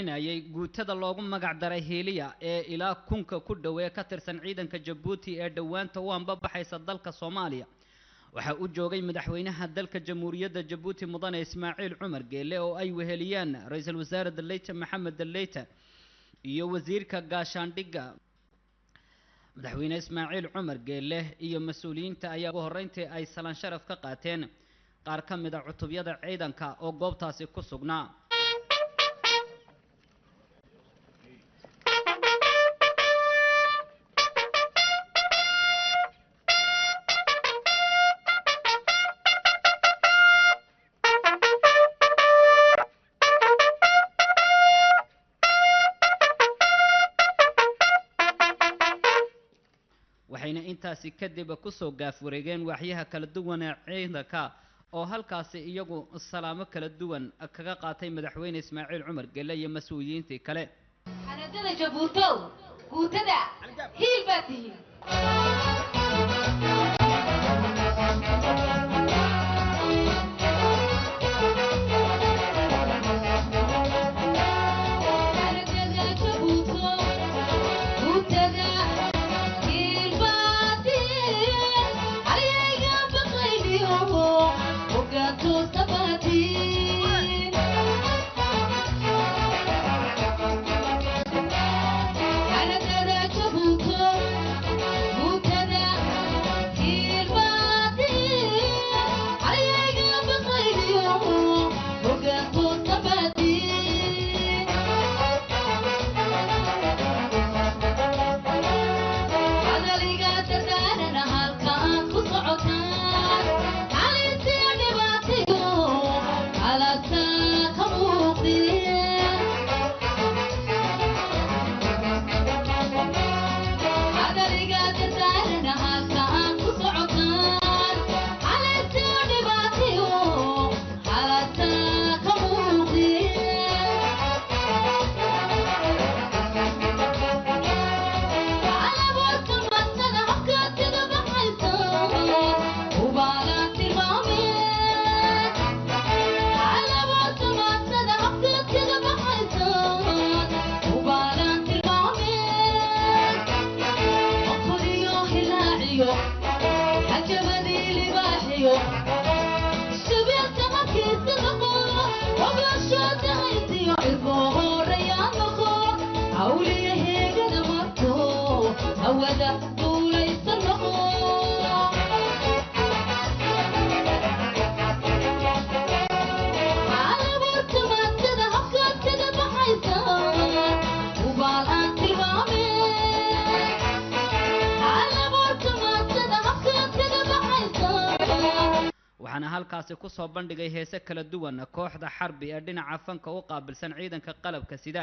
ayay guutada loogu magac daray Heliya ee ilaa kunka ku dhaweey ka tirsan ciidanka Djibouti ee dhawaanta u anbabaxaysa dalka Soomaaliya waxa uu joogay madaxweynaha dalka Jamhuuriyadda Djibouti mudane Ismaaciil Cumar Geele oo ay weheliyaan ra'iisul wasaare Daleyta Maxamed Daleyta iyo wasiirka gaashaandhigga madaxweyne Ismaaciil Cumar Geele iyo mas'uuliyiinta ayaa ugu horeyntii ay salaan sharaf ka qaateen qaar ka mid ah cutubyada ciidanka oo goobtaasi ku sugnaa waxayna intaasi kadib ku soo gaaf wareegeen waaxyaha kala duwan ee ciidanka oo halkaasi iyagu salaamo kala duwan kaga qaatay madaxweyne Ismaaciil Cumar Geele iyo mas'uuliyiintii kale xanadada Djibouti guutada hilbati waxaana halkaasi ku soo bandhigay heese kala duwan kooxda xarbi ee dhinaca fanka u qaabilsan ciidanka qalabka sida